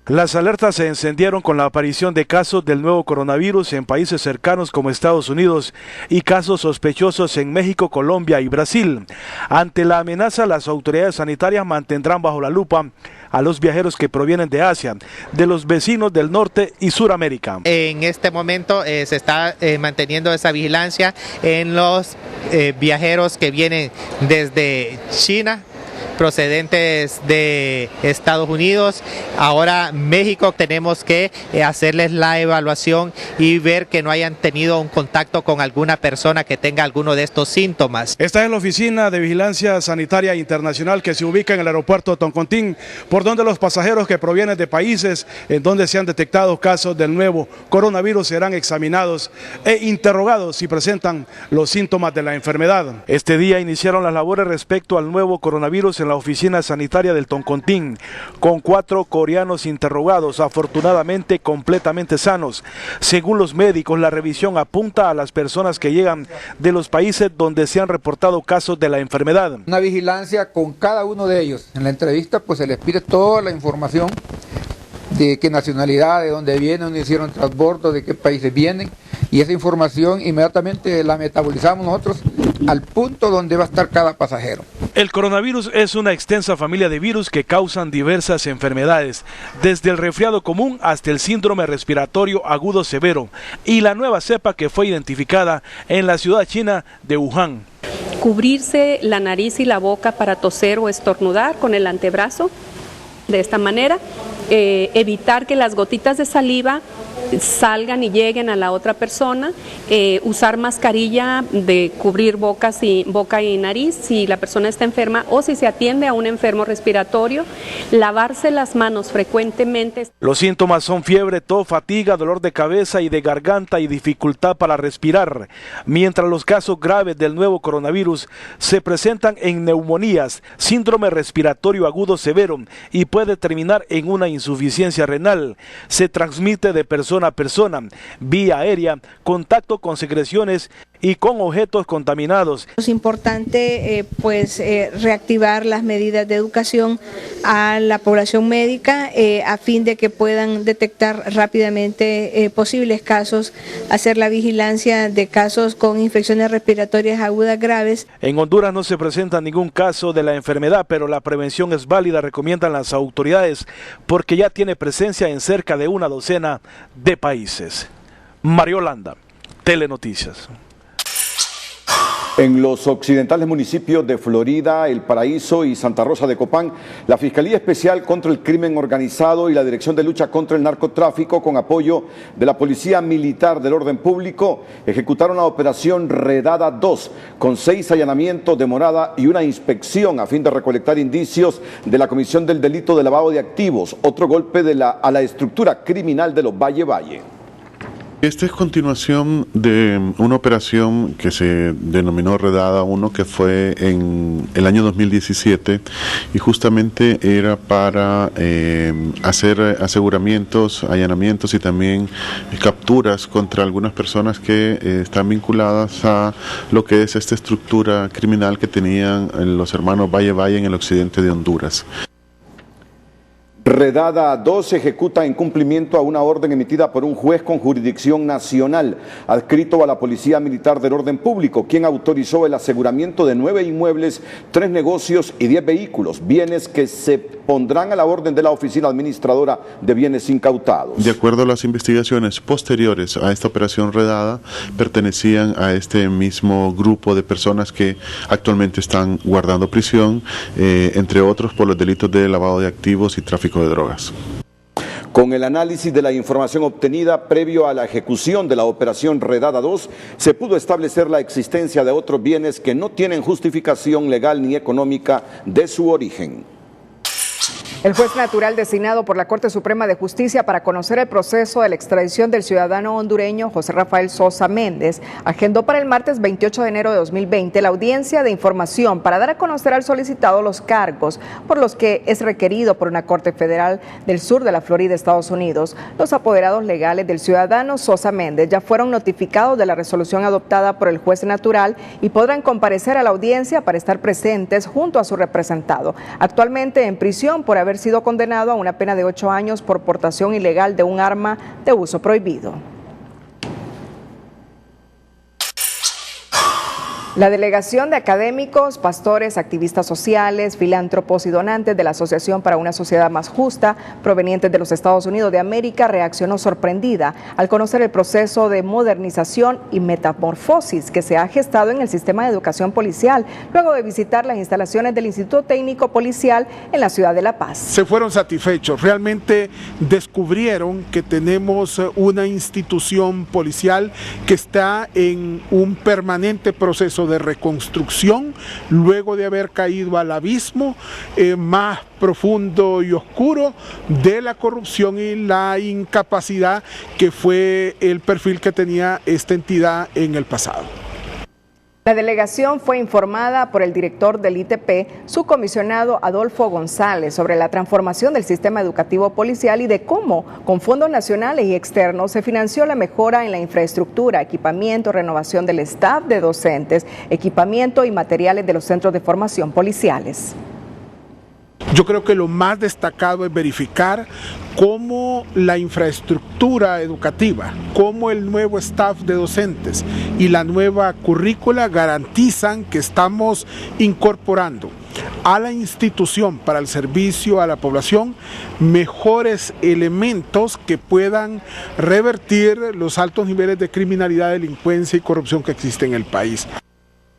Las alertas se encendieron con la aparición de casos del nuevo coronavirus en países cercanos como Estados Unidos y casos sospechosos en México, Colombia y Brasil. Ante la amenaza, las autoridades sanitarias mantendrán bajo la lupa a los viajeros que provienen de Asia, de los vecinos del norte y Suramérica. En este momento se está manteniendo esa vigilancia en los viajeros que vienen desde China, procedentes de Estados Unidos. Ahora México, tenemos que hacerles la evaluación y ver que no hayan tenido un contacto con alguna persona que tenga alguno de estos síntomas. Esta es la Oficina de Vigilancia Sanitaria Internacional que se ubica en el aeropuerto de Toncontín, por donde los pasajeros que provienen de países en donde se han detectado casos del nuevo coronavirus serán examinados e interrogados si presentan los síntomas de la enfermedad. Este día iniciaron las labores respecto al nuevo coronavirus en la oficina sanitaria del Toncontín, con 4 coreanos interrogados, afortunadamente completamente sanos. Según los médicos, la revisión apunta a las personas que llegan de los países donde se han reportado casos de la enfermedad. Una vigilancia con cada uno de ellos. En la entrevista pues se les pide toda la información de qué nacionalidad, de dónde vienen, dónde hicieron transbordo, de qué países vienen, y esa información inmediatamente la metabolizamos nosotros al punto donde va a estar cada pasajero. El coronavirus es una extensa familia de virus que causan diversas enfermedades, desde el resfriado común hasta el síndrome respiratorio agudo severo y la nueva cepa que fue identificada en la ciudad china de Wuhan. Cubrirse la nariz y la boca para toser o estornudar con el antebrazo, de esta manera, evitar que las gotitas de saliva salgan y lleguen a la otra persona, usar mascarilla de cubrir boca y nariz si la persona está enferma o si se atiende a un enfermo respiratorio, lavarse las manos frecuentemente. Los síntomas son fiebre, tos, fatiga, dolor de cabeza y de garganta y dificultad para respirar, mientras los casos graves del nuevo coronavirus se presentan en neumonías, síndrome respiratorio agudo severo y puede terminar en una insuficiencia renal. Se transmite de persona a persona, vía aérea, contacto con secreciones y con objetos contaminados. Es importante reactivar las medidas de educación a la población médica a fin de que puedan detectar rápidamente posibles casos, hacer la vigilancia de casos con infecciones respiratorias agudas graves. En Honduras no se presenta ningún caso de la enfermedad, pero la prevención es válida, recomiendan las autoridades, porque ya tiene presencia en cerca de una docena de países. Mario Landa, Telenoticias. En los occidentales municipios de Florida, El Paraíso y Santa Rosa de Copán, la Fiscalía Especial contra el Crimen Organizado y la Dirección de Lucha contra el Narcotráfico, con apoyo de la Policía Militar del Orden Público, ejecutaron la operación Redada 2, con 6 allanamientos de morada y una inspección a fin de recolectar indicios de la comisión del delito de lavado de activos, otro golpe a la estructura criminal de los Valle Valle. Esta es continuación de una operación que se denominó Redada 1, que fue en el año 2017 y justamente era para hacer aseguramientos, allanamientos y también capturas contra algunas personas que están vinculadas a lo que es esta estructura criminal que tenían los hermanos Valle Valle en el occidente de Honduras. Redada 2 se ejecuta en cumplimiento a una orden emitida por un juez con jurisdicción nacional, adscrito a la Policía Militar del Orden Público, quien autorizó el aseguramiento de 9 inmuebles, 3 negocios y 10 vehículos, bienes que se pondrán a la orden de la Oficina Administradora de Bienes Incautados. De acuerdo a las investigaciones posteriores a esta operación Redada, pertenecían a este mismo grupo de personas que actualmente están guardando prisión, entre otros por los delitos de lavado de activos y tráfico de drogas. Con el análisis de la información obtenida previo a la ejecución de la operación Redada 2, se pudo establecer la existencia de otros bienes que no tienen justificación legal ni económica de su origen. El juez natural designado por la Corte Suprema de Justicia para conocer el proceso de la extradición del ciudadano hondureño José Rafael Sosa Méndez agendó para el martes 28 de enero de 2020 la audiencia de información para dar a conocer al solicitado los cargos por los que es requerido por una Corte Federal del sur de la Florida, Estados Unidos. Los apoderados legales del ciudadano Sosa Méndez ya fueron notificados de la resolución adoptada por el juez natural y podrán comparecer a la audiencia para estar presentes junto a su representado, actualmente en prisión por haber haber sido condenado a una pena de 8 años por portación ilegal de un arma de uso prohibido. La delegación de académicos, pastores, activistas sociales, filántropos y donantes de la Asociación para una Sociedad Más Justa, provenientes de los Estados Unidos de América, reaccionó sorprendida al conocer el proceso de modernización y metamorfosis que se ha gestado en el sistema de educación policial, luego de visitar las instalaciones del Instituto Técnico Policial en la ciudad de La Paz. Se fueron satisfechos, realmente descubrieron que tenemos una institución policial que está en un permanente proceso de reconstrucción luego de haber caído al abismo más profundo y oscuro de la corrupción y la incapacidad que fue el perfil que tenía esta entidad en el pasado. La delegación fue informada por el director del ITP, su comisionado Adolfo González, sobre la transformación del sistema educativo policial y de cómo, con fondos nacionales y externos, se financió la mejora en la infraestructura, equipamiento, renovación del staff de docentes, equipamiento y materiales de los centros de formación policiales. Yo creo que lo más destacado es verificar cómo la infraestructura educativa, cómo el nuevo staff de docentes y la nueva currícula garantizan que estamos incorporando a la institución para el servicio a la población mejores elementos que puedan revertir los altos niveles de criminalidad, delincuencia y corrupción que existen en el país.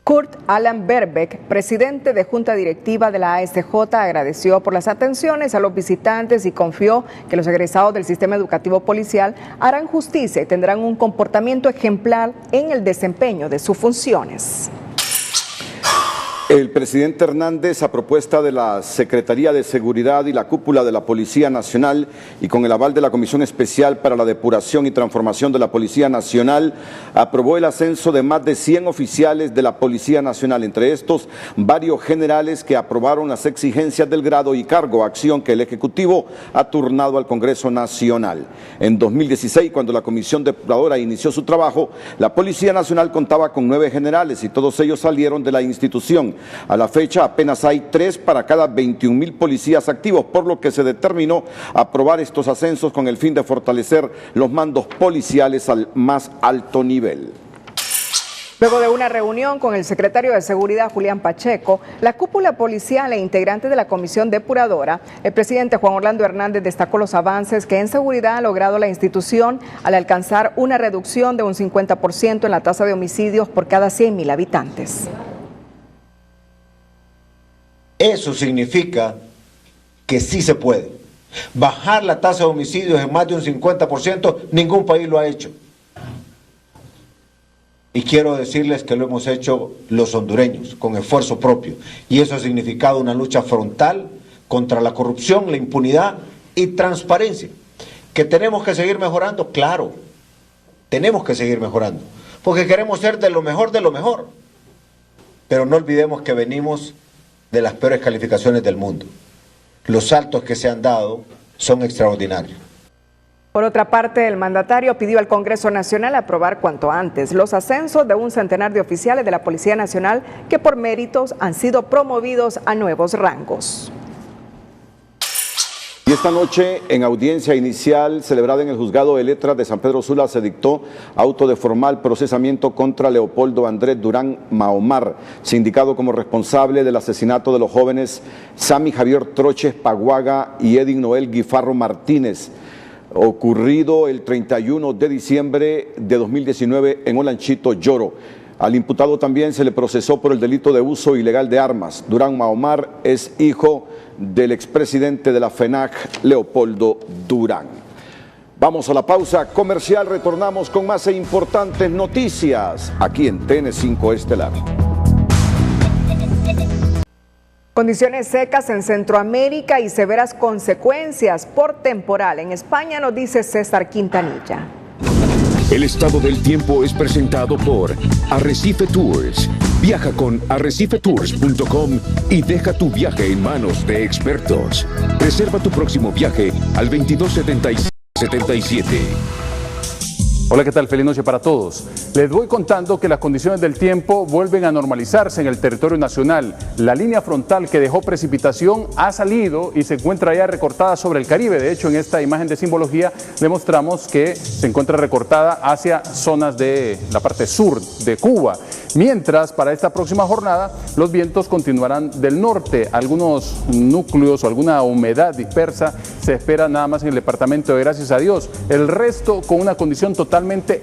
Kurt Alan Berbeck, presidente de Junta Directiva de la ASJ, agradeció por las atenciones a los visitantes y confió que los egresados del sistema educativo policial harán justicia y tendrán un comportamiento ejemplar en el desempeño de sus funciones. El presidente Hernández, a propuesta de la Secretaría de Seguridad y la cúpula de la Policía Nacional y con el aval de la Comisión Especial para la Depuración y Transformación de la Policía Nacional, aprobó el ascenso de más de 100 oficiales de la Policía Nacional, entre estos varios generales que aprobaron las exigencias del grado y cargo, acción que el Ejecutivo ha turnado al Congreso Nacional. En 2016, cuando la Comisión Depuradora inició su trabajo, la Policía Nacional contaba con 9 generales y todos ellos salieron de la institución. A la fecha apenas hay 3 para cada 21,000 policías activos, por lo que se determinó aprobar estos ascensos con el fin de fortalecer los mandos policiales al más alto nivel. Luego de una reunión con el secretario de Seguridad, Julián Pacheco, la cúpula policial e integrantes de la comisión depuradora, el presidente Juan Orlando Hernández destacó los avances que en seguridad ha logrado la institución al alcanzar una reducción de un 50% en la tasa de homicidios por cada 100,000 habitantes. Eso significa que sí se puede. Bajar la tasa de homicidios en más de un 50%, ningún país lo ha hecho. Y quiero decirles que lo hemos hecho los hondureños, con esfuerzo propio. Y eso ha significado una lucha frontal contra la corrupción, la impunidad y transparencia. ¿Que tenemos que seguir mejorando? Claro, tenemos que seguir mejorando, porque queremos ser de lo mejor de lo mejor. Pero no olvidemos que venimos de las peores calificaciones del mundo. Los saltos que se han dado son extraordinarios. Por otra parte, el mandatario pidió al Congreso Nacional aprobar cuanto antes los ascensos de un centenar de oficiales de la Policía Nacional que por méritos han sido promovidos a nuevos rangos. Y esta noche, en audiencia inicial celebrada en el Juzgado de Letras de San Pedro Sula, se dictó auto de formal procesamiento contra Leopoldo Andrés Durán Mahomar, sindicado como responsable del asesinato de los jóvenes Sammy Javier Troches Paguaga y Edwin Noel Guifarro Martínez, ocurrido el 31 de diciembre de 2019 en Olanchito, Lloro. Al imputado también se le procesó por el delito de uso ilegal de armas. Durán Mahomar es hijo del expresidente de la FENAC, Leopoldo Durán. Vamos a la pausa comercial, retornamos con más e importantes noticias aquí en TN5 Estelar. Condiciones secas en Centroamérica y severas consecuencias por temporal en España, nos dice César Quintanilla. El estado del tiempo es presentado por Arrecife Tours. Viaja con arrecifetours.com y deja tu viaje en manos de expertos. Reserva tu próximo viaje al 2277. Hola, ¿qué tal? Feliz noche para todos. Les voy contando que las condiciones del tiempo vuelven a normalizarse en el territorio nacional. La línea frontal que dejó precipitación ha salido y se encuentra ya recortada sobre el Caribe. De hecho, en esta imagen de simbología demostramos que se encuentra recortada hacia zonas de la parte sur de Cuba. Mientras, para esta próxima jornada, los vientos continuarán del norte. Algunos núcleos o alguna humedad dispersa se espera nada más en el departamento de Gracias a Dios. El resto con una condición totalmente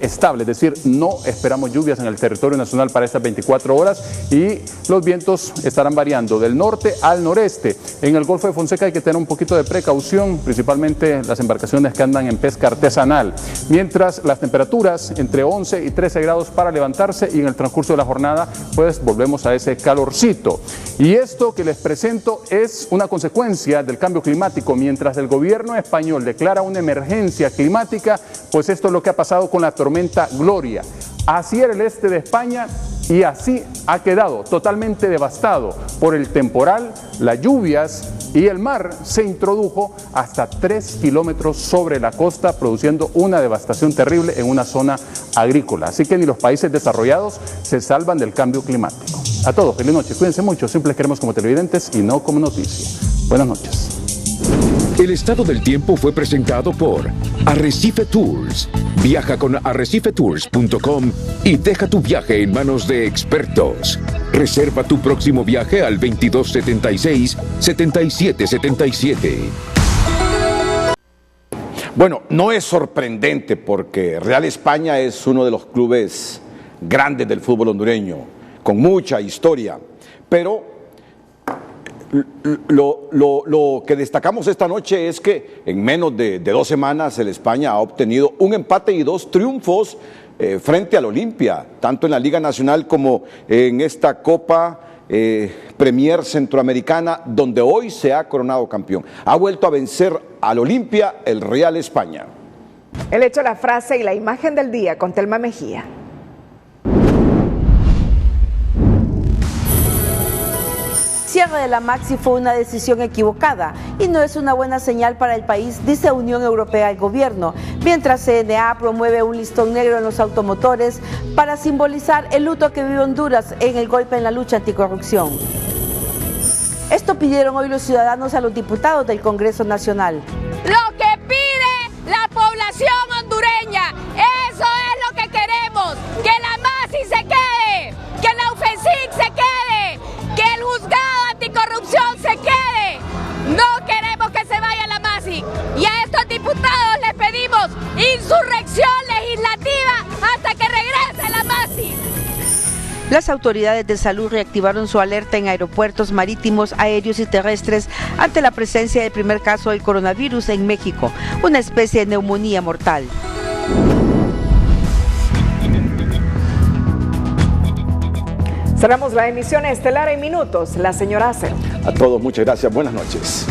estable, es decir, no esperamos lluvias en el territorio nacional para estas 24 horas y los vientos estarán variando del norte al noreste. En el Golfo de Fonseca hay que tener un poquito de precaución, principalmente las embarcaciones que andan en pesca artesanal. Mientras las temperaturas entre 11 y 13 grados para levantarse y en el transcurso de la jornada pues volvemos a ese calorcito. Y esto que les presento es una consecuencia del cambio climático. Mientras el gobierno español declara una emergencia climática, pues esto es lo que ha pasado con la tormenta Gloria. Así era el este de España y así ha quedado totalmente devastado por el temporal, las lluvias y el mar se introdujo hasta 3 kilómetros sobre la costa, produciendo una devastación terrible en una zona agrícola. Así que ni los países desarrollados se salvan del cambio climático. A todos, feliz noche, cuídense mucho, siempre les queremos como televidentes y no como noticia. Buenas noches. El estado del tiempo fue presentado por Arrecife Tours. Viaja con arrecifetours.com y deja tu viaje en manos de expertos. Reserva tu próximo viaje al 2276-7777. Bueno, no es sorprendente porque Real España es uno de los clubes grandes del fútbol hondureño, con mucha historia, pero lo que destacamos esta noche es que en menos de 2 semanas el España ha obtenido un empate y 2 triunfos frente al Olimpia, tanto en la Liga Nacional como en esta Copa Premier Centroamericana, donde hoy se ha coronado campeón. Ha vuelto a vencer al Olimpia el Real España. El hecho, la frase y la imagen del día con Telma Mejía. Cierre de la Maxi fue una decisión equivocada y no es una buena señal para el país, dice Unión Europea al gobierno, mientras CNA promueve un listón negro en los automotores para simbolizar el luto que vive Honduras en el golpe en la lucha anticorrupción. Esto pidieron hoy los ciudadanos a los diputados del Congreso Nacional. Lo que pide la población hondureña, eso es lo que queremos, que la Maxi se quede, que la UFESIC se quede, que el juzgado anticorrupción se quede. No queremos que se vaya la Maxi y a estos diputados les pedimos insurrección legislativa hasta que regrese la Maxi. Las autoridades de salud reactivaron su alerta en aeropuertos marítimos, aéreos y terrestres ante la presencia del primer caso del coronavirus en México, una especie de neumonía mortal. Cerramos la emisión estelar en minutos. La señora Acero. A todos, muchas gracias. Buenas noches.